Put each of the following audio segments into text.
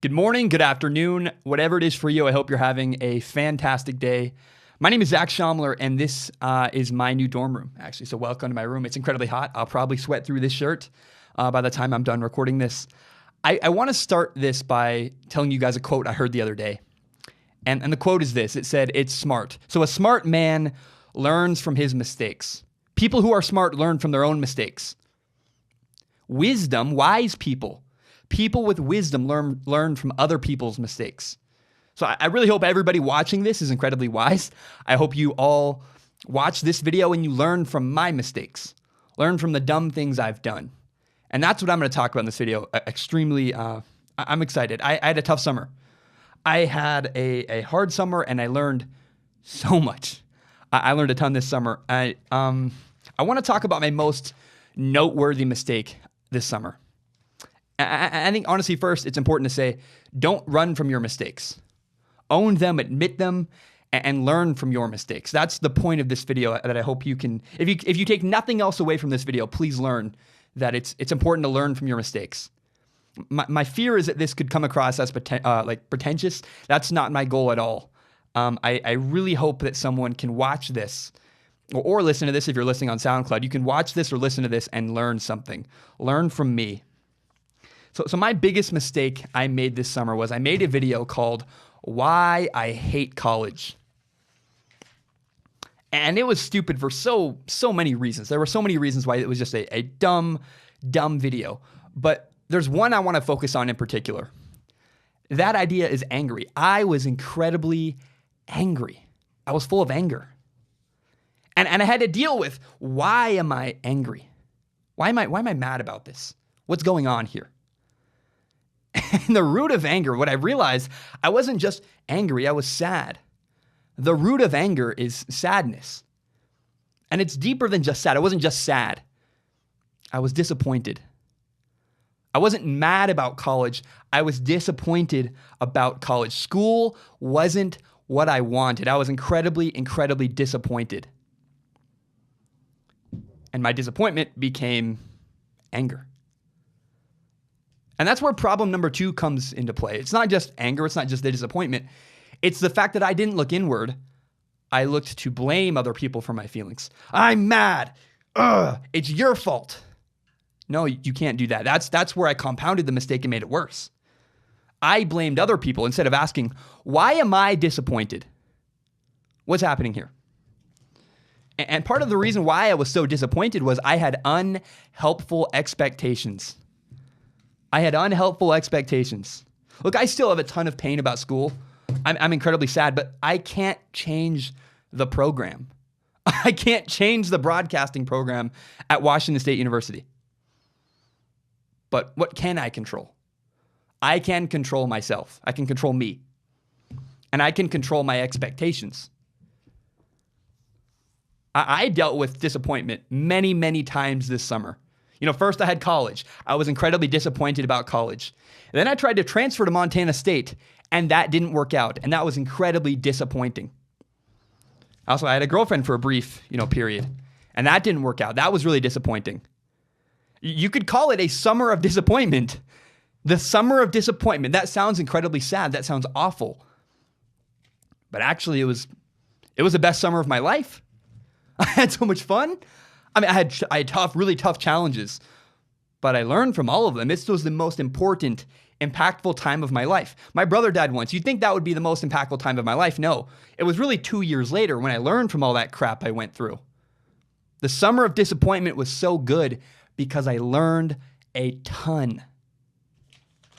Good morning, good afternoon, whatever it is for you. I hope you're having a fantastic day. My name is Zach Shomler, and this is my new dorm room, actually. So welcome to my room. It's incredibly hot. I'll probably sweat through this shirt by the time I'm done recording this. I want to start this by telling you guys a quote I heard the other day. And the quote is this. It said, "It's smart. So a smart man learns from his mistakes. People who are smart learn from their own mistakes. Wisdom, wise people with wisdom learn from other people's mistakes." So I really hope everybody watching this is incredibly wise. I hope you all watch this video and you learn from my mistakes. Learn from the dumb things I've done. And that's what I'm going to talk about in this video. I'm excited. I had a tough summer. I had a hard summer and I learned so much. I learned a ton this summer. I want to talk about my most noteworthy mistake this summer. I think, honestly, first, it's important to say, don't run from your mistakes. Own them, admit them, and learn from your mistakes. That's the point of this video that I hope you can, if you take nothing else away from this video, please learn that it's important to learn from your mistakes. My fear is that this could come across as pretentious. That's not my goal at all. I really hope that someone can watch this or listen to this if you're listening on SoundCloud. You can watch this or listen to this and learn something. Learn from me. So my biggest mistake I made this summer was I made a video called "Why I Hate College." And it was stupid for so many reasons. There were so many reasons why it was just a dumb video. But there's one I want to focus on in particular. That idea is angry. I was incredibly angry. I was full of anger. And I had to deal with, why am I angry? Why am I mad about this? What's going on here? And the root of anger, what I realized, I wasn't just angry, I was sad. The root of anger is sadness. And it's deeper than just sad. I wasn't just sad. I was disappointed. I wasn't mad about college. I was disappointed about college. School wasn't what I wanted. I was incredibly disappointed. And my disappointment became anger. And that's where problem number 2 comes into play. It's not just anger. It's not just the disappointment. It's the fact that I didn't look inward. I looked to blame other people for my feelings. I'm mad. It's your fault. No, you can't do that. That's where I compounded the mistake and made it worse. I blamed other people instead of asking, why am I disappointed? What's happening here? And part of the reason why I was so disappointed was I had unhelpful expectations. Look, I still have a ton of pain about school. I'm incredibly sad, but I can't change the program. I can't change the broadcasting program at Washington State University. But what can I control? I can control myself. I can control me. And I can control my expectations. I dealt with disappointment many times this summer. First I had college. I was incredibly disappointed about college. And then I tried to transfer to Montana State, and that didn't work out. And that was incredibly disappointing. Also, I had a girlfriend for a brief, period. And that didn't work out. That was really disappointing. You could call it a summer of disappointment. The summer of disappointment. That sounds incredibly sad. That sounds awful. But actually, it was the best summer of my life. I had so much fun. I had really tough challenges, but I learned from all of them. This was the most important, impactful time of my life. My brother died once. You'd think that would be the most impactful time of my life. No, it was really 2 years later when I learned from all that crap I went through. The summer of disappointment was so good because I learned a ton.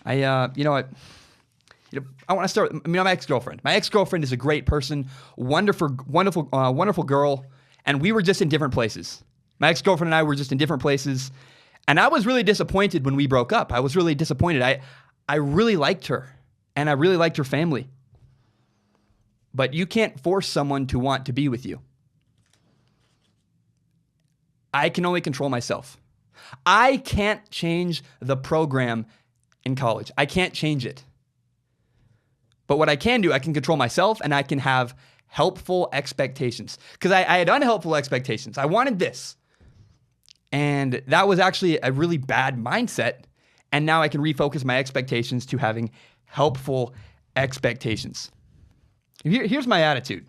I want to start with my ex-girlfriend. My ex-girlfriend is a great person, wonderful girl, and we were just in different places. My ex-girlfriend and I were just in different places, and I was really disappointed when we broke up. I was really disappointed. I really liked her, and I really liked her family. But you can't force someone to want to be with you. I can only control myself. I can't change the program in college. I can't change it. But what I can do, I can control myself, and I can have helpful expectations. Because I had unhelpful expectations. I wanted this. And that was actually a really bad mindset. And now I can refocus my expectations to having helpful expectations. Here's my attitude.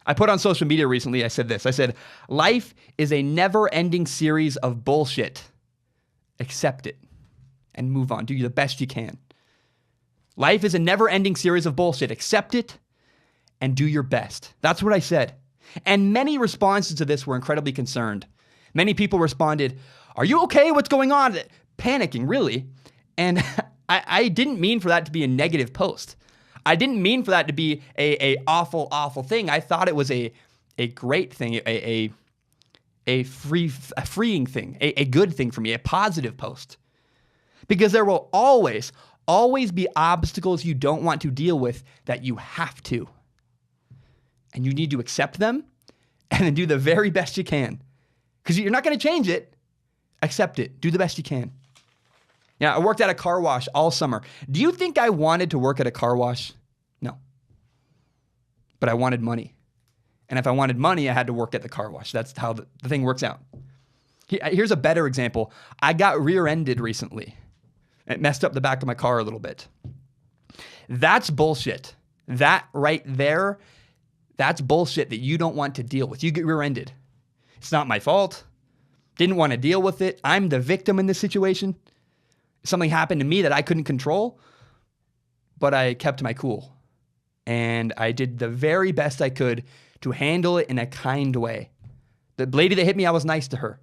I put on social media recently, I said this. I said, life is a never-ending series of bullshit. Accept it and move on. Do the best you can. Life is a never-ending series of bullshit. Accept it and do your best. That's what I said. And many responses to this were incredibly concerned. Many people responded, are you okay? What's going on? Panicking, really. And I didn't mean for that to be a negative post. I didn't mean for that to be a awful, awful thing. I thought it was a great thing, a freeing thing, a good thing for me, a positive post. Because there will always be obstacles you don't want to deal with that you have to. And you need to accept them and then do the very best you can. Because you're not going to change it. Accept it. Do the best you can. Yeah, I worked at a car wash all summer. Do you think I wanted to work at a car wash? No. But I wanted money. And if I wanted money, I had to work at the car wash. That's how the thing works out. Here's a better example. I got rear-ended recently. It messed up the back of my car a little bit. That's bullshit. That right there, that's bullshit that you don't want to deal with. You get rear-ended. It's not my fault. Didn't want to deal with it. I'm the victim in this situation. Something happened to me that I couldn't control, but I kept my cool. And I did the very best I could to handle it in a kind way. The lady that hit me, I was nice to her.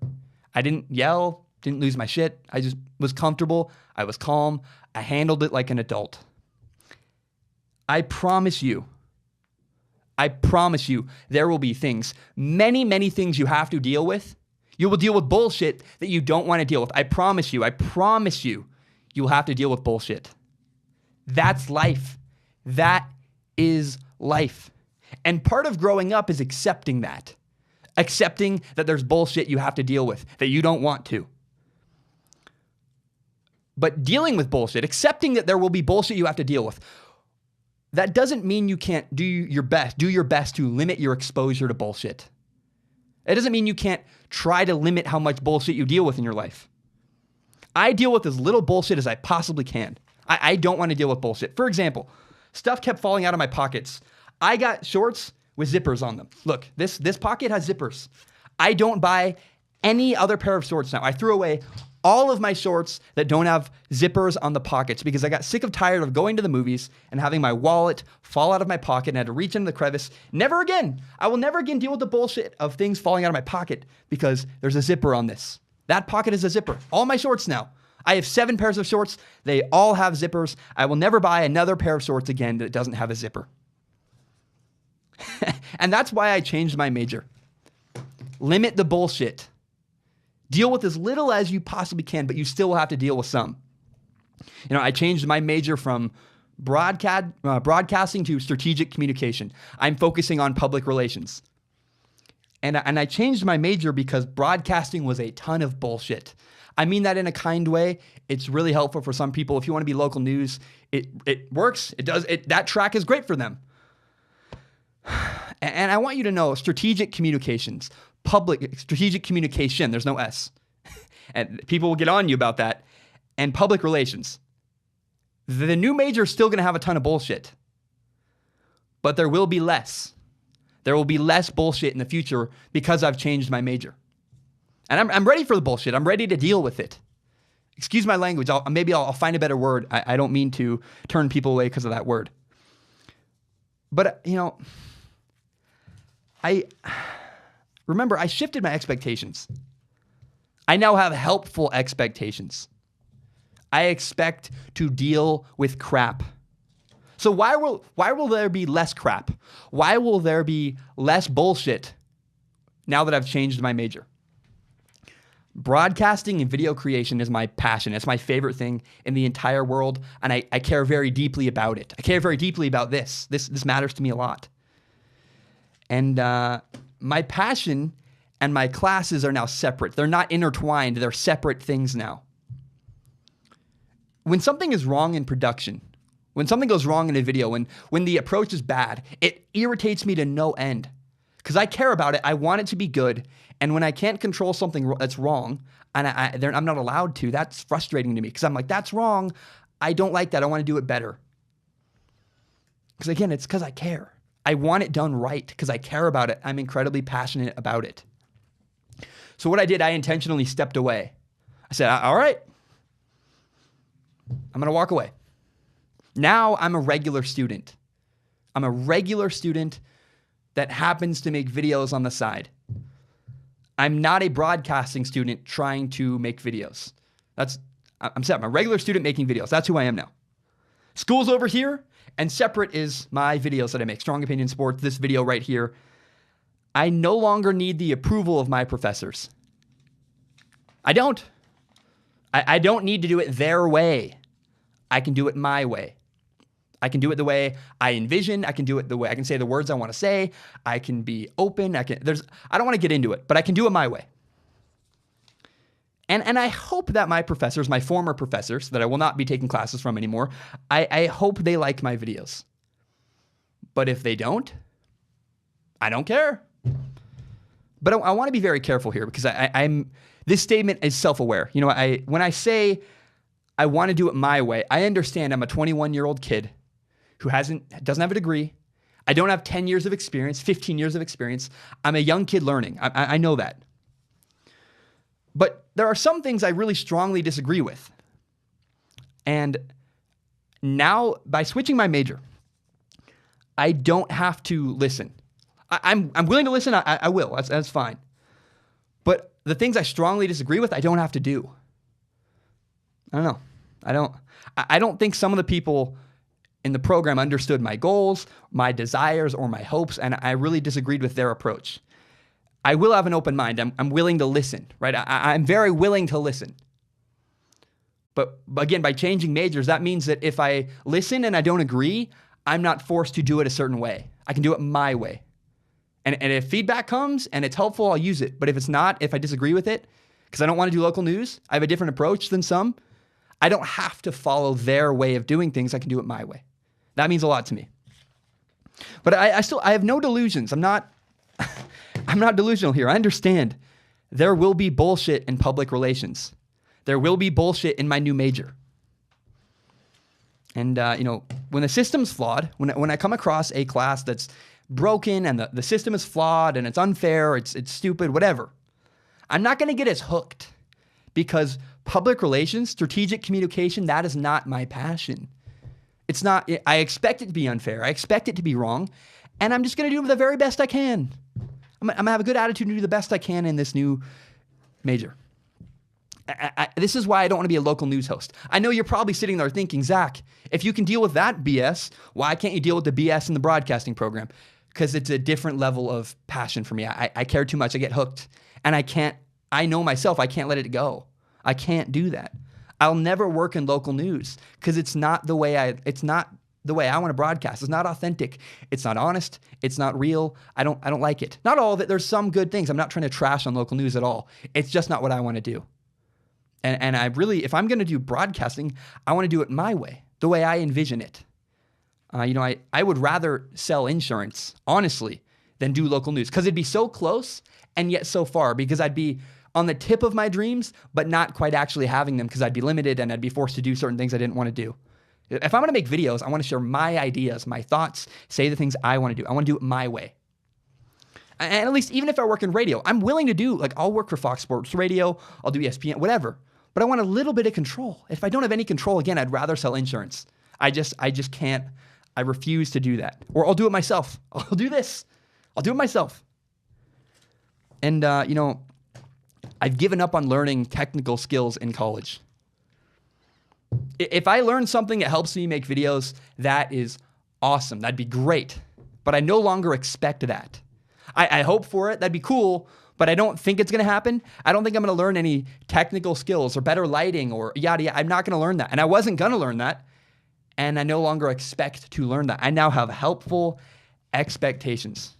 I didn't yell, didn't lose my shit. I just was comfortable. I was calm. I handled it like an adult. I promise you, there will be things, many, many things you have to deal with. You will deal with bullshit that you don't want to deal with. I promise you, you'll have to deal with bullshit. That's life. That is life. And part of growing up is accepting that. Accepting that there's bullshit you have to deal with, that you don't want to. But dealing with bullshit, accepting that there will be bullshit you have to deal with, that doesn't mean you can't do your best to limit your exposure to bullshit. It doesn't mean you can't try to limit how much bullshit you deal with in your life. I deal with as little bullshit as I possibly can. I don't want to deal with bullshit. For example, stuff kept falling out of my pockets. I got shorts with zippers on them. Look, this pocket has zippers. I don't buy any other pair of shorts now. I threw away all of my shorts that don't have zippers on the pockets because I got sick of tired of going to the movies and having my wallet fall out of my pocket and I had to reach into the crevice. Never again. I will never again deal with the bullshit of things falling out of my pocket because there's a zipper on this. That pocket is a zipper. All my shorts now. I have 7 pairs of shorts. They all have zippers. I will never buy another pair of shorts again that doesn't have a zipper. And that's why I changed my major. Limit the bullshit. Deal with as little as you possibly can, but you still will have to deal with some. I changed my major from broadcasting to strategic communication. I'm focusing on public relations. And I changed my major because broadcasting was a ton of bullshit. I mean that in a kind way. It's really helpful for some people. If you want to be local news, it works. It does. That track is great for them. And I want you to know strategic communications, strategic communication, there's no S. And people will get on you about that. And public relations. The new major is still going to have a ton of bullshit. But there will be less. There will be less bullshit in the future because I've changed my major. And I'm ready for the bullshit. I'm ready to deal with it. Excuse my language. Maybe I'll find a better word. I don't mean to turn people away because of that word. But, remember, I shifted my expectations. I now have helpful expectations. I expect to deal with crap. So why will there be less crap? Why will there be less bullshit now that I've changed my major? Broadcasting and video creation is my passion. It's my favorite thing in the entire world, and I care very deeply about it. I care very deeply about this. This matters to me a lot. And my passion and my classes are now separate. They're not intertwined. They're separate things now. When something is wrong in production, when something goes wrong in a video, when the approach is bad, it irritates me to no end. Because I care about it. I want it to be good. And when I can't control something that's wrong, and I'm not allowed to, that's frustrating to me. Because I'm like, that's wrong. I don't like that. I want to do it better. Because again, it's because I care. I want it done right because I care about it. I'm incredibly passionate about it. So what I did, I intentionally stepped away. I said, all right, I'm going to walk away. Now I'm a regular student. I'm a regular student that happens to make videos on the side. I'm not a broadcasting student trying to make videos. I'm a regular student making videos. That's who I am now. School's over here, and separate is my videos that I make. Strong Opinion Sports, this video right here. I no longer need the approval of my professors. I don't. I don't need to do it their way. I can do it my way. I can do it the way I envision. I can do it the way I can say the words I want to say. I can be open. I don't want to get into it, but I can do it my way. And I hope that my professors, my former professors that I will not be taking classes from anymore, I hope they like my videos. But if they don't, I don't care. But I want to be very careful here because this statement is self-aware. You know, when I say I want to do it my way, I understand I'm a 21-year-old kid who doesn't have a degree. I don't have 10 years of experience, 15 years of experience. I'm a young kid learning. I know that. But there are some things I really strongly disagree with. And now, by switching my major, I don't have to listen. I'm willing to listen. I will. That's fine. But the things I strongly disagree with, I don't have to do. I don't know. I don't think some of the people in the program understood my goals, my desires, or my hopes, and I really disagreed with their approach. I will have an open mind. I'm willing to listen, right? I'm very willing to listen. But again, by changing majors, that means that if I listen and I don't agree, I'm not forced to do it a certain way. I can do it my way. And if feedback comes and it's helpful, I'll use it. But if it's not, if I disagree with it, because I don't want to do local news, I have a different approach than some, I don't have to follow their way of doing things. I can do it my way. That means a lot to me. But I have no delusions. I'm not delusional here. I understand there will be bullshit in public relations. There will be bullshit in my new major. And, when the system's flawed, when I come across a class that's broken and the system is flawed and it's unfair, it's stupid, whatever, I'm not going to get as hooked because public relations, strategic communication, that is not my passion. It's not, I expect it to be unfair. I expect it to be wrong. And I'm just going to do the very best I can. I'm going to have a good attitude and do the best I can in this new major. This is why I don't want to be a local news host. I know you're probably sitting there thinking, Zach, if you can deal with that BS, why can't you deal with the BS in the broadcasting program? Because it's a different level of passion for me. I care too much. I get hooked. And I know myself, I can't let it go. I can't do that. I'll never work in local news because it's not the way I want to broadcast. It's not authentic. It's not honest. It's not real. I don't like it. Not all of it. There's some good things. I'm not trying to trash on local news at all. It's just not what I want to do. And I really, if I'm going to do broadcasting, I want to do it my way, the way I envision it. I would rather sell insurance, honestly, than do local news because it'd be so close and yet so far because I'd be on the tip of my dreams, but not quite actually having them because I'd be limited and I'd be forced to do certain things I didn't want to do. If I'm going to make videos, I want to share my ideas, my thoughts, say the things I want to do. I want to do it my way. And at least even if I work in radio, I'm willing to do, I'll work for Fox Sports Radio, I'll do ESPN, whatever. But I want a little bit of control. If I don't have any control, again, I'd rather sell insurance. I just can't. I refuse to do that. Or I'll do it myself. I'll do this. I'll do it myself. And, I've given up on learning technical skills in college. If I learn something that helps me make videos, that is awesome. That'd be great. But I no longer expect that. I hope for it. That'd be cool. But I don't think it's going to happen. I don't think I'm going to learn any technical skills or better lighting or yada yada. I'm not going to learn that. And I wasn't going to learn that. And I no longer expect to learn that. I now have helpful expectations.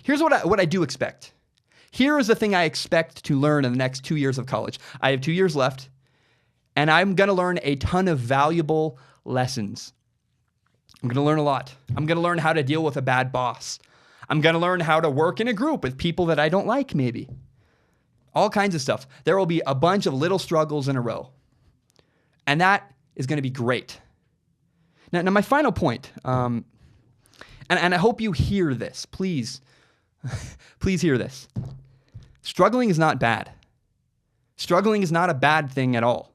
Here's what I do expect. Here is the thing I expect to learn in the next 2 years of college. I have 2 years left, and I'm going to learn a ton of valuable lessons. I'm going to learn a lot. I'm going to learn how to deal with a bad boss. I'm going to learn how to work in a group with people that I don't like, maybe. All kinds of stuff. There will be a bunch of little struggles in a row. And that is going to be great. Now my final point, and I hope you hear this. Please, please hear this. Struggling is not bad. Struggling is not a bad thing at all.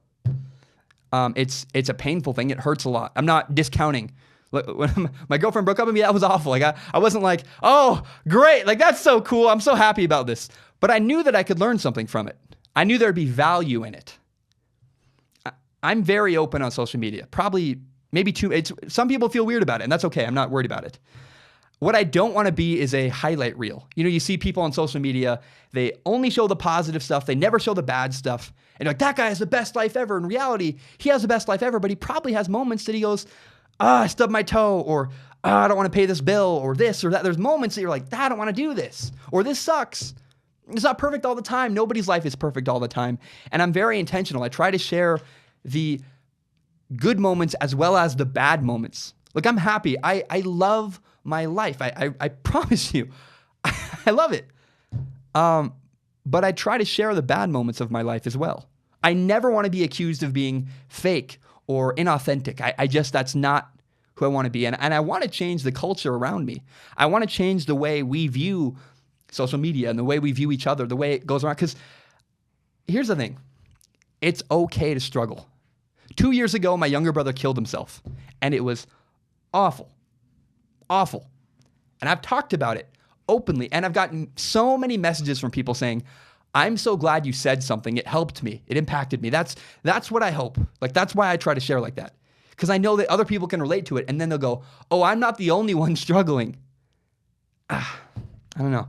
It's a painful thing. It hurts a lot. I'm not discounting. When my girlfriend broke up with me, that was awful. Like I wasn't like, oh, great. Like that's so cool. I'm so happy about this. But I knew that I could learn something from it. I knew there'd be value in it. I'm very open on social media. Probably, maybe some people feel weird about it, and that's okay. I'm not worried about it. What I don't want to be is a highlight reel. You know, you see people on social media, they only show the positive stuff. They never show the bad stuff. And you're like, that guy has the best life ever. In reality, he has the best life ever, but he probably has moments that he goes, I stubbed my toe, or I don't want to pay this bill, or this or that. There's moments that you're like, I don't want to do this, or this sucks. It's not perfect all the time. Nobody's life is perfect all the time. And I'm very intentional. I try to share the good moments as well as the bad moments. Like, I'm happy. I love my life. I promise you, I love it. But I try to share the bad moments of my life as well. I never want to be accused of being fake or inauthentic. That's not who I want to be. And I want to change the culture around me. I want to change the way we view social media and the way we view each other, the way it goes around. Because here's the thing. It's okay to struggle. 2 years ago, my younger brother killed himself. And it was awful. Awful. And I've talked about it openly. And I've gotten so many messages from people saying, I'm so glad you said something. It helped me. It impacted me. That's what I hope. Like, that's why I try to share like that. Because I know that other people can relate to it. And then they'll go, oh, I'm not the only one struggling. I don't know.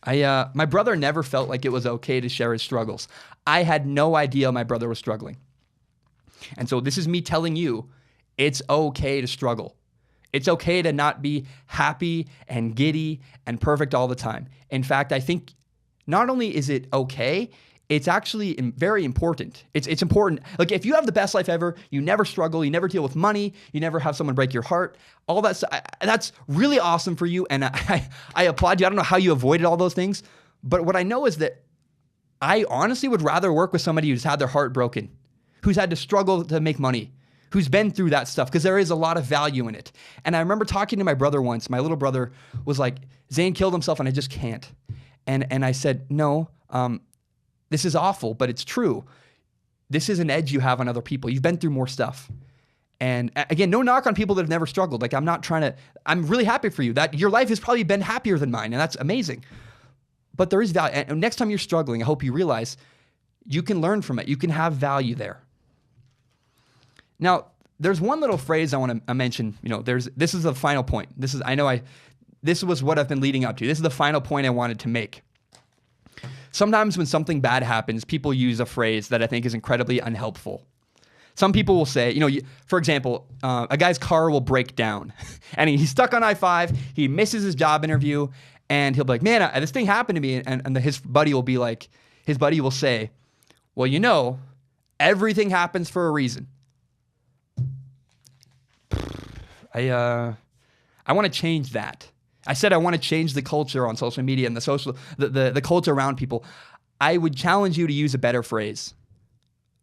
My brother never felt like it was okay to share his struggles. I had no idea my brother was struggling. And so this is me telling you, it's okay to struggle. It's okay to not be happy and giddy and perfect all the time. In fact, I think not only is it okay, it's actually very important. It's important. Like, if you have the best life ever, you never struggle, you never deal with money, you never have someone break your heart, all that stuff, that's really awesome for you. And I applaud you. I don't know how you avoided all those things, but what I know is that I honestly would rather work with somebody who's had their heart broken, who's had to struggle to make money, who's been through that stuff, because there is a lot of value in it. And I remember talking to my brother once. My little brother was like, Zane killed himself and I just can't. And I said, no, this is awful, but it's true. This is an edge you have on other people. You've been through more stuff. And again, no knock on people that have never struggled. Like, I'm really happy for you. That your life has probably been happier than mine, and that's amazing. But there is value. And next time you're struggling, I hope you realize you can learn from it. You can have value there. Now, there's one little phrase I want to mention. You know, this is the final point. This was what I've been leading up to. This is the final point I wanted to make. Sometimes when something bad happens, people use a phrase that I think is incredibly unhelpful. Some people will say, you know, for example, a guy's car will break down and he's stuck on I-5, he misses his job interview, and he'll be like, man, this thing happened to me. And his buddy will say, well, you know, everything happens for a reason. I want to change that. I said I want to change the culture on social media and the culture around people. I would challenge you to use a better phrase.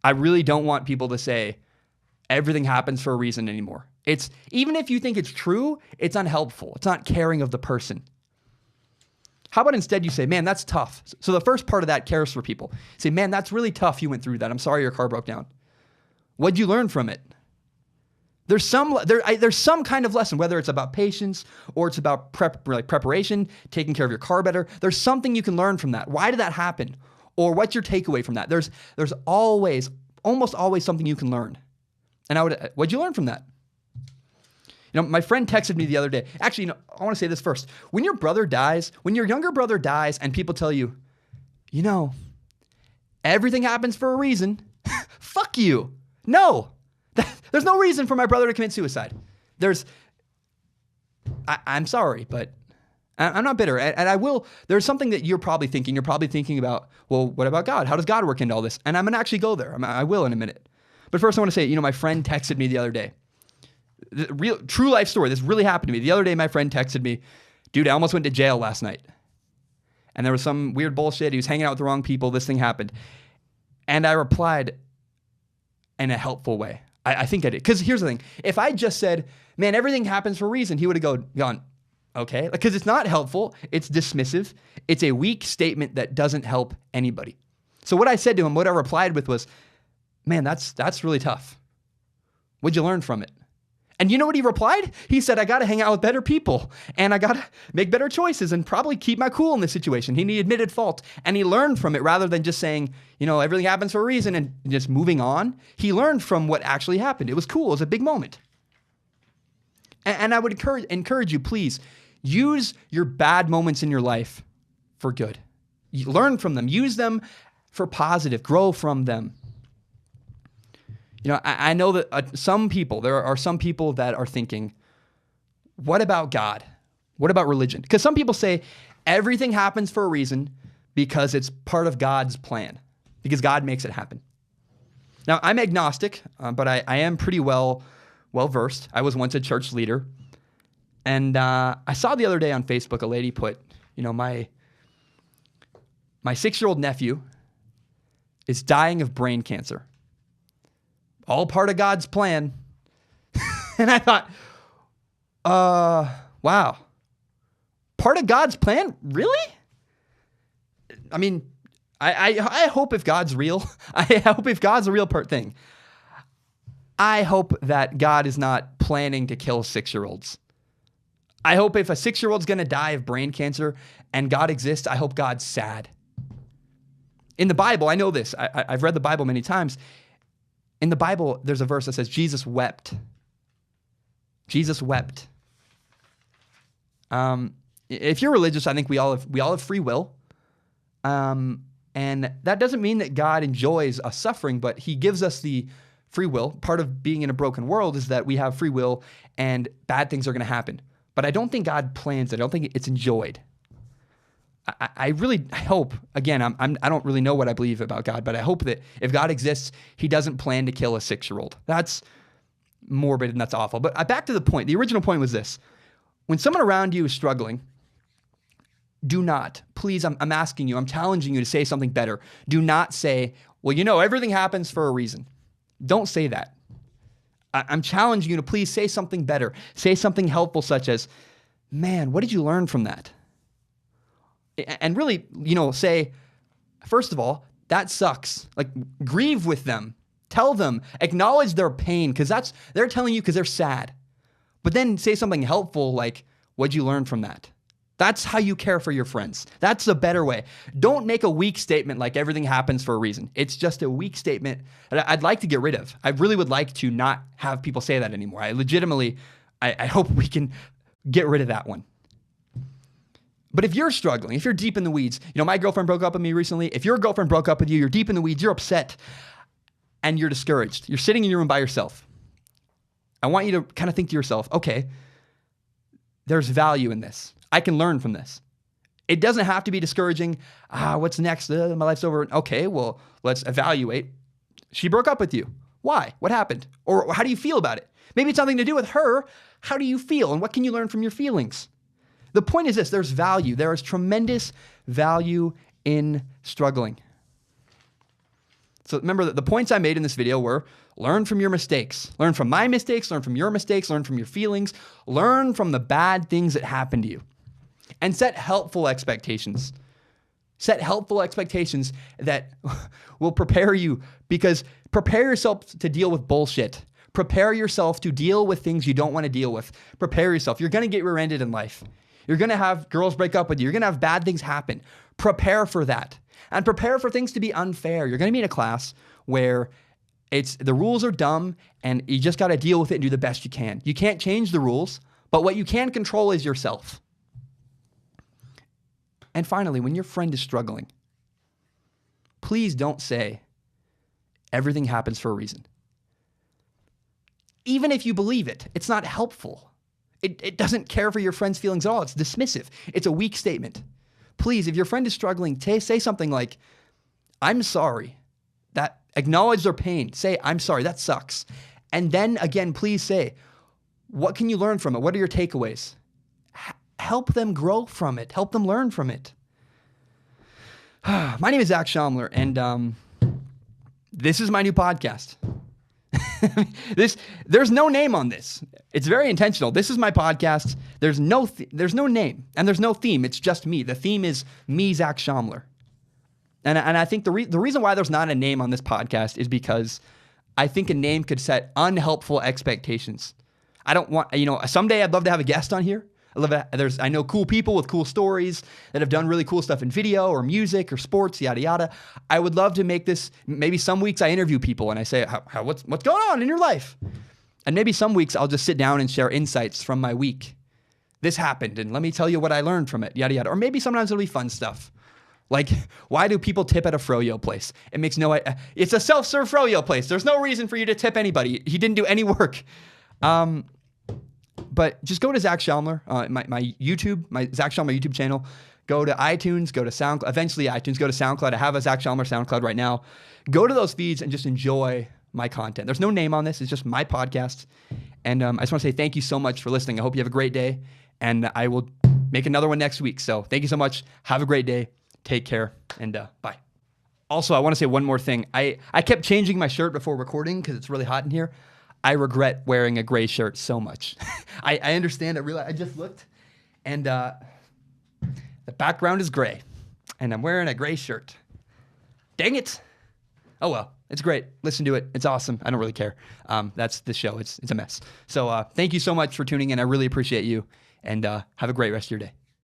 I really don't want people to say everything happens for a reason anymore. Even if you think it's true, it's unhelpful. It's not caring of the person. How about instead you say, man, that's tough. So the first part of that cares for people. Say, man, that's really tough you went through that. I'm sorry your car broke down. What'd you learn from it? There's some kind of lesson, whether it's about patience or it's about preparation, taking care of your car better. There's something you can learn from that. Why did that happen? Or what's your takeaway from that? There's almost always something you can learn. And what'd you learn from that? You know, my friend texted me the other day. Actually, you know, I want to say this first. When your younger brother dies and people tell you, you know, everything happens for a reason, fuck you. No. There's no reason for my brother to commit suicide. I'm sorry, but I'm not bitter. And I will, there's something that you're probably thinking. You're probably thinking about, well, what about God? How does God work into all this? And I'm going to actually go there. I will in a minute. But first I want to say, you know, my friend texted me the other day. True life story. This really happened to me. The other day, my friend texted me, dude, I almost went to jail last night. And there was some weird bullshit. He was hanging out with the wrong people. This thing happened. And I replied in a helpful way. I think I did. Because here's the thing. If I just said, man, everything happens for a reason, he would have gone, okay. Because it's not helpful. It's dismissive. It's a weak statement that doesn't help anybody. So what I said to him, what I replied with was, man, that's really tough. What'd you learn from it? And you know what he replied? He said, I got to hang out with better people and I got to make better choices and probably keep my cool in this situation. He admitted fault and he learned from it rather than just saying, everything happens for a reason and just moving on. He learned from what actually happened. It was cool. It was a big moment. And I would encourage you, please, use your bad moments in your life for good. You learn from them. Use them for positive. Grow from them. I know that there are some people that are thinking, what about God? What about religion? Because some people say everything happens for a reason because it's part of God's plan, because God makes it happen. Now, I'm agnostic, but I am pretty well-versed. I was once a church leader. And I saw the other day on Facebook, a lady put, my 6-year-old nephew is dying of brain cancer. All part of God's plan. And I thought, wow. Part of God's plan? Really? I mean, I hope if God's real, I hope if God's a real thing, I hope that God is not planning to kill 6-year-olds. I hope if a 6-year-old's going to die of brain cancer and God exists, I hope God's sad. In the Bible, I know this. I've read the Bible many times. In the Bible, there's a verse that says, Jesus wept. Jesus wept. If you're religious, I think we all have free will. And that doesn't mean that God enjoys us suffering, but he gives us the free will. Part of being in a broken world is that we have free will and bad things are going to happen. But I don't think God plans it. I don't think it's enjoyed. I really hope, again, I don't really know what I believe about God, but I hope that if God exists, he doesn't plan to kill a 6-year-old. That's morbid and that's awful. But back to the point. The original point was this. When someone around you is struggling, do not, please, I'm asking you, I'm challenging you to say something better. Do not say, well, everything happens for a reason. Don't say that. I'm challenging you to please say something better. Say something helpful such as, man, what did you learn from that? And really, say, first of all, that sucks. Like, grieve with them. Tell them. Acknowledge their pain because they're telling you because they're sad. But then say something helpful like, what'd you learn from that? That's how you care for your friends. That's a better way. Don't make a weak statement like everything happens for a reason. It's just a weak statement that I'd like to get rid of. I really would like to not have people say that anymore. I hope we can get rid of that one. But if you're struggling, if you're deep in the weeds, my girlfriend broke up with me recently. If your girlfriend broke up with you, you're deep in the weeds, you're upset, and you're discouraged. You're sitting in your room by yourself. I want you to kind of think to yourself, okay, there's value in this. I can learn from this. It doesn't have to be discouraging. What's next? My life's over. Okay, well, let's evaluate. She broke up with you. Why? What happened? Or how do you feel about it? Maybe it's something to do with her. How do you feel? And what can you learn from your feelings? The point is this, there's value. There is tremendous value in struggling. So remember that the points I made in this video were learn from your mistakes. Learn from my mistakes, learn from your mistakes, learn from your feelings, learn from the bad things that happen to you. And set helpful expectations. Set helpful expectations that will prepare you, because prepare yourself to deal with bullshit. Prepare yourself to deal with things you don't want to deal with. Prepare yourself. You're going to get rear-ended in life. You're going to have girls break up with you. You're going to have bad things happen. Prepare for that. And prepare for things to be unfair. You're going to be in a class where the rules are dumb and you just got to deal with it and do the best you can. You can't change the rules, but what you can control is yourself. And finally, when your friend is struggling, please don't say everything happens for a reason. Even if you believe it, it's not helpful. It doesn't care for your friend's feelings at all. It's dismissive. It's a weak statement. Please, if your friend is struggling, say something like, I'm sorry. That acknowledge their pain. Say, I'm sorry, that sucks. And then again, please say, what can you learn from it? What are your takeaways? Help them grow from it. Help them learn from it. My name is Zach Shomler, and this is my new podcast. There's no name on this. It's very intentional. This is my podcast. There's no name and there's no theme. It's just me. The theme is me, Zach Shomler. And I think the reason why there's not a name on this podcast is because I think a name could set unhelpful expectations. I don't want, someday I'd love to have a guest on here. I know cool people with cool stories that have done really cool stuff in video or music or sports, yada, yada. I would love to make this, maybe some weeks I interview people and I say, what's going on in your life? And maybe some weeks I'll just sit down and share insights from my week. This happened and let me tell you what I learned from it, yada, yada. Or maybe sometimes it'll be fun stuff. Like, why do people tip at a froyo place? It's a self-serve froyo place. There's no reason for you to tip anybody. He didn't do any work. But just go to Zach Shomler, my Zach Shomler YouTube channel. Go to iTunes, go to SoundCloud, eventually iTunes, go to SoundCloud. I have a Zach Shomler SoundCloud right now. Go to those feeds and just enjoy my content. There's no name on this. It's just my podcast. And I just want to say thank you so much for listening. I hope you have a great day. And I will make another one next week. So thank you so much. Have a great day. Take care. And bye. Also, I want to say one more thing. I kept changing my shirt before recording because it's really hot in here. I regret wearing a gray shirt so much. I understand. I just looked, and the background is gray, and I'm wearing a gray shirt. Dang it! Oh well, it's great. Listen to it. It's awesome. I don't really care. That's the show. It's a mess. So thank you so much for tuning in. I really appreciate you, and have a great rest of your day.